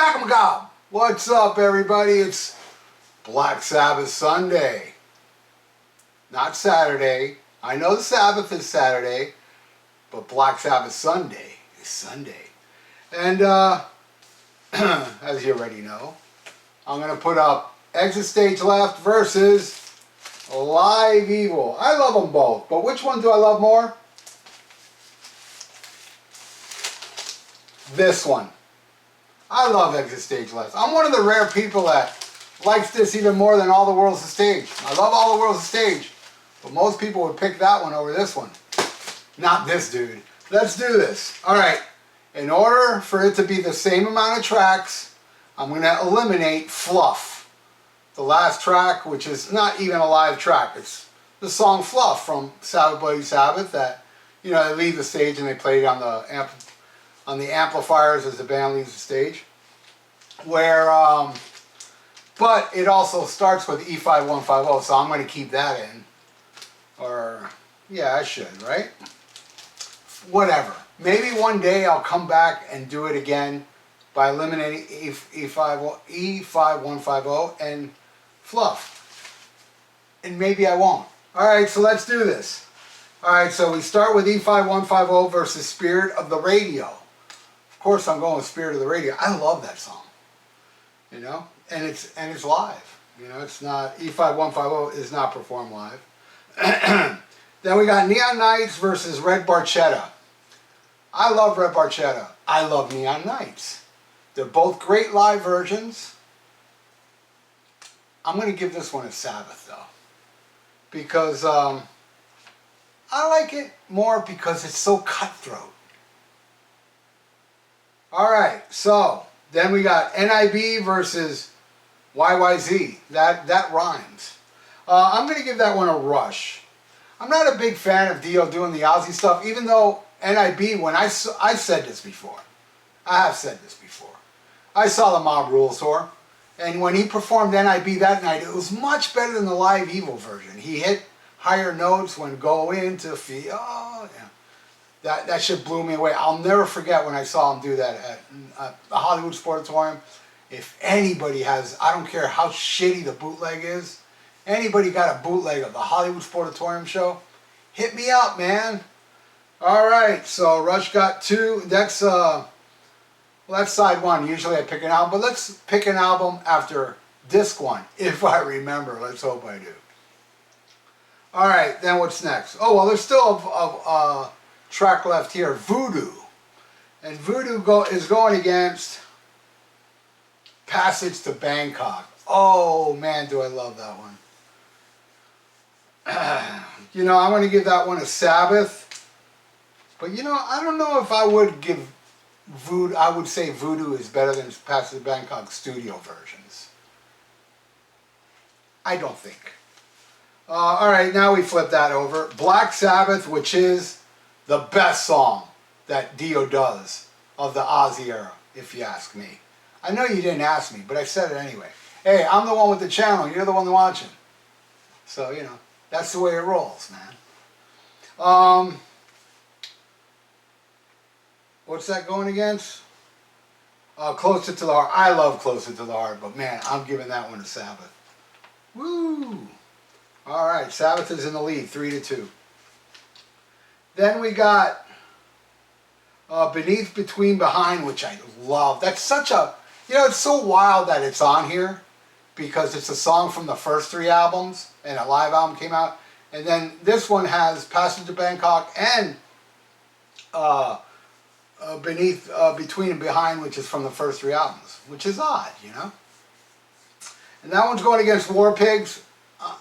SHMACKEMAGOB! What's up, everybody? It's Black Sabbath Sunday. Not Saturday. I know the Sabbath is Saturday, but Black Sabbath Sunday is Sunday. And as you already know, I'm going to put up Exit Stage Left versus Live Evil. I love them both, but which one do I love more? This one. I love Exit Stage Left. I'm one of the rare people that likes this even more than All the World's a Stage. I love All the World's a Stage, but most people would pick that one over this one. Not this dude. Let's do this. Alright, in order for it to be the same amount of tracks, I'm going to eliminate Fluff. The last track, which is not even a live track. It's the song Fluff from Sabbath Bloody Sabbath that, you know, they leave the stage and they play it on the amplifiers as the band leaves the stage. Where, but it also starts with E5150, so I'm going to keep that in. Or, yeah, I should, right? Whatever. Maybe one day I'll come back and do it again by eliminating E5150 and Fluff. And maybe I won't. Alright, so let's do this. Alright, so we start with E5150 versus Spirit of the Radio. Of course I'm going with Spirit of the Radio. I love that song. You know? And it's live. You know, it's not, E5150 is not performed live. Then we got Neon Nights versus Red Barchetta. I love Red Barchetta. I love Neon Nights. They're both great live versions. I'm going to give this one a Sabbath though. Because I like it more because it's so cutthroat. Alright, so then we got NIB versus YYZ. That rhymes. I'm going to give that one a Rush. I'm not a big fan of Dio doing the Ozzy stuff, even though NIB, when I've said this before. I have said this before. I saw the Mob Rules tour, and when he performed NIB that night, it was much better than the Live Evil version. He hit higher notes when go into feel. Oh, yeah. That shit blew me away. I'll never forget when I saw him do that at the Hollywood Sportatorium. If anybody has, I don't care how shitty the bootleg is, anybody got a bootleg of the Hollywood Sportatorium show, hit me up, man. Alright, so Rush got two. That's side one. Usually I pick an album, but let's pick an album after disc one, if I remember. Let's hope I do. Alright, then what's next? Oh, well, there's still a track left here, Voodoo. And Voodoo is going against Passage to Bangkok. Oh, man, do I love that one. You know, I'm going to give that one a Sabbath. But, you know, I don't know if I would give Voodoo, I would say Voodoo is better than Passage to Bangkok studio versions. I don't think. Alright, now we flip that over. Black Sabbath, which is the best song that Dio does of the Ozzy era, if you ask me. I know you didn't ask me, but I said it anyway. Hey, I'm the one with the channel, you're the one watching. So, you know, that's the way it rolls, man. What's that going against? Closer to the Heart. I love Closer to the Heart, but man, I'm giving that one a Sabbath. Woo! Alright, Sabbath is in the lead, 3-2. Then we got Beneath, Between, Behind, which I love. That's such a, you know, it's so wild that it's on here because it's a song from the first three albums and a live album came out. And then this one has Passage to Bangkok and Beneath, Between, and Behind, which is from the first three albums, which is odd, you know. And that one's going against War Pigs.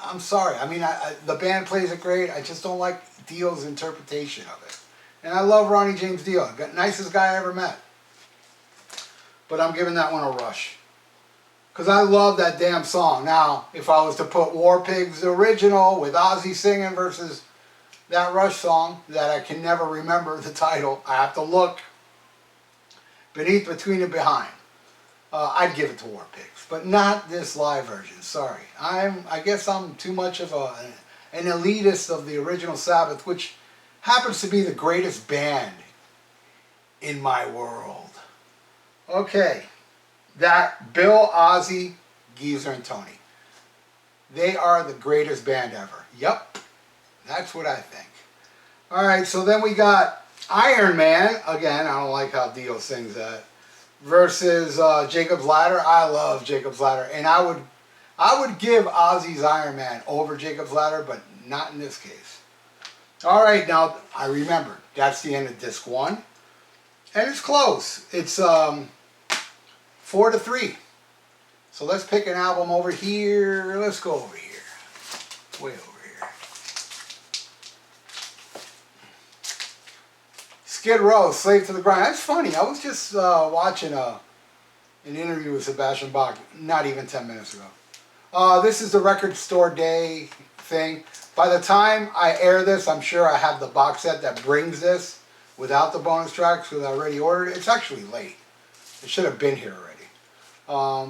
I'm sorry. I mean, the band plays it great. I just don't like Dio's interpretation of it. And I love Ronnie James Dio. Nicest guy I ever met. But I'm giving that one a Rush. Because I love that damn song. Now, if I was to put War Pigs the original with Ozzy singing versus that Rush song that I can never remember the title, I have to look. Beneath, Between, and Behind. I'd give it to War Pigs, but not this live version. Sorry, I guess I'm too much of an elitist of the original Sabbath, which happens to be the greatest band in my world. Okay, that Bill, Ozzy, Geezer, and Tony. They are the greatest band ever. Yep, that's what I think. All right, so then we got Iron Man. Again, I don't like how Dio sings that. Versus Jacob's Ladder. I love Jacob's Ladder, and I would give Ozzy's Iron Man over Jacob's Ladder, but not in this case. All right, now I remember that's the end of disc 1, and it's close. It's 4-3. So let's pick an album over here. Let's go over here, way over here. Skid Row, Slave to the Grind. That's funny. I was just watching an interview with Sebastian Bach not even 10 minutes ago. This is the Record Store Day thing. By the time I air this, I'm sure I have the box set that brings this without the bonus tracks because I already ordered it. It's actually late. It should have been here already,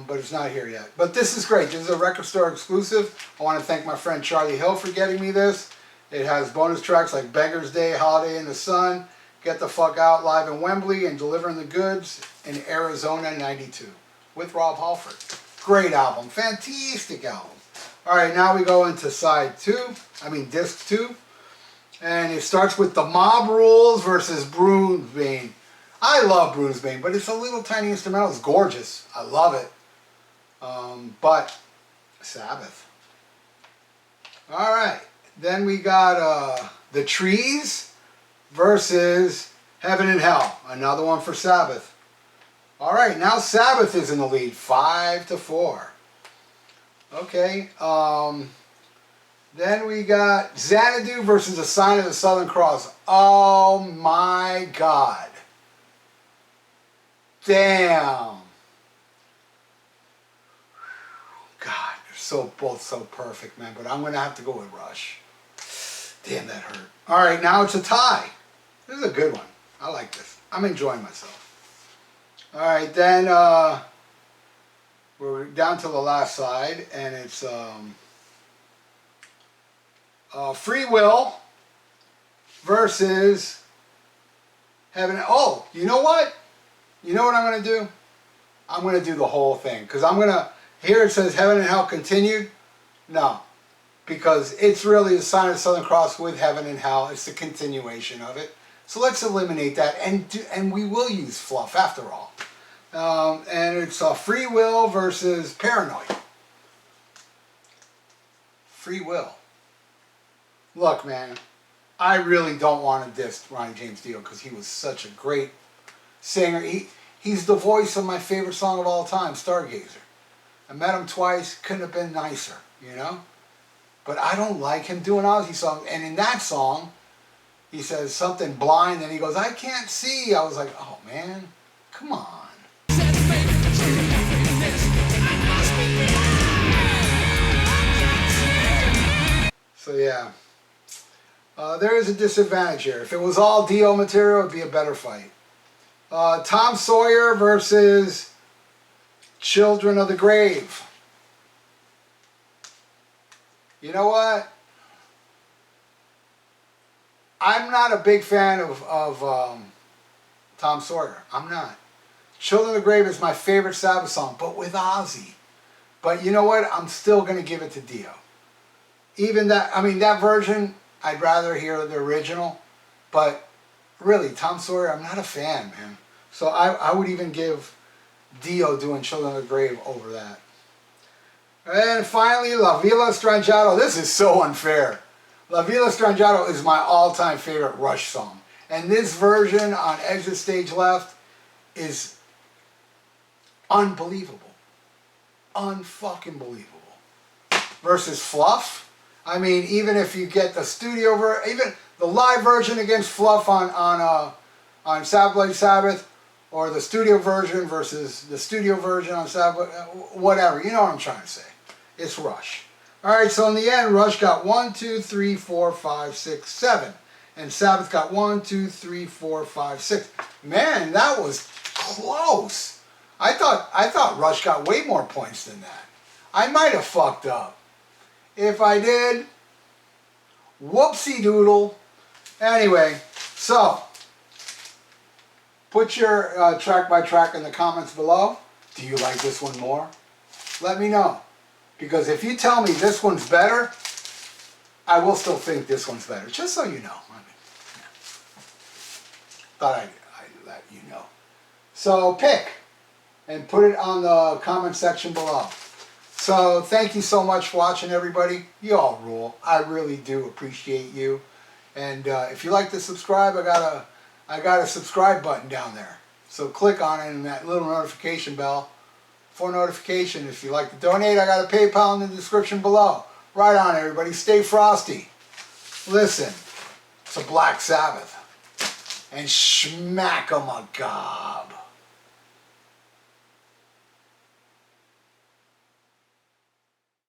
but it's not here yet. But this is great. This is a Record Store exclusive. I want to thank my friend Charlie Hill for getting me this. It has bonus tracks like Beggar's Day, Holiday in the Sun, Get the Fuck Out, Live in Wembley, and Delivering the Goods in Arizona '92 with Rob Halford. Great album. Fantastic album. All right, now we go into disc 2. And it starts with The Mob Rules versus Brunsbane. I love Brunsbane, but it's a little tiny instrumental. It's gorgeous. I love it. But Sabbath. All right. Then we got The Trees versus Heaven and Hell. Another one for Sabbath. All right, now Sabbath is in the lead, 5-4. Okay, then we got Xanadu versus The Sign of the Southern Cross. Oh my God. Damn. God, they're both so perfect, man, but I'm going to have to go with Rush. Damn, that hurt. All right, now it's a tie. This is a good one. I like this. I'm enjoying myself. All right, then we're down to the last side, and it's Free Will versus Heaven. Oh, you know what? You know what I'm going to do? I'm going to do the whole thing, because I'm going to, here it says Heaven and Hell continued. No, because it's really the Sign of the Southern Cross with Heaven and Hell. It's the continuation of it. So let's eliminate that, and we will use fluff after all. And it's Free Will versus Paranoid. Free Will. Look, man, I really don't want to diss Ronnie James Dio because he was such a great singer. He's the voice of my favorite song of all time, Stargazer. I met him twice, couldn't have been nicer, you know? But I don't like him doing Ozzy songs. And in that song, he says something blind, and he goes, I can't see. I was like, oh, man, come on. So, yeah. There is a disadvantage here. If it was all Dio material, it would be a better fight. Tom Sawyer versus Children of the Grave. You know what? I'm not a big fan of Tom Sawyer. I'm not. Children of the Grave is my favorite Sabbath song, but with Ozzy. But you know what? I'm still going to give it to Dio. Even that, I mean, that version, I'd rather hear the original. But really, Tom Sawyer, I'm not a fan, man. So I would even give Dio doing Children of the Grave over that. And finally, La Villa Strangiato. This is so unfair. La Villa Strangiato is my all-time favorite Rush song. And this version on Exit Stage Left is unbelievable. Unfucking believable. Versus Fluff. I mean, even if you get the studio version, even the live version against Fluff on Sabbath Sabbath, or the studio version versus the studio version on Sabbath, whatever. You know what I'm trying to say. It's Rush. All right, so in the end, Rush got 1, 2, 3, 4, 5, 6, 7. And Sabbath got 1, 2, 3, 4, 5, 6. Man, that was close. I thought Rush got way more points than that. I might have fucked up. If I did, whoopsie doodle. Anyway, so put your track by track in the comments below. Do you like this one more? Let me know. Because if you tell me this one's better, I will still think this one's better. Just so you know. I mean, yeah. Thought I'd let you know. So pick and put it on the comment section below. So thank you so much for watching, everybody. You all rule. I really do appreciate you. And if you like to subscribe, I got a subscribe button down there. So click on it and that little notification bell for notification. If you like to donate, I got a PayPal in the description below. Right on, everybody. Stay frosty. Listen to Black Sabbath and SHMACKEMAGOB.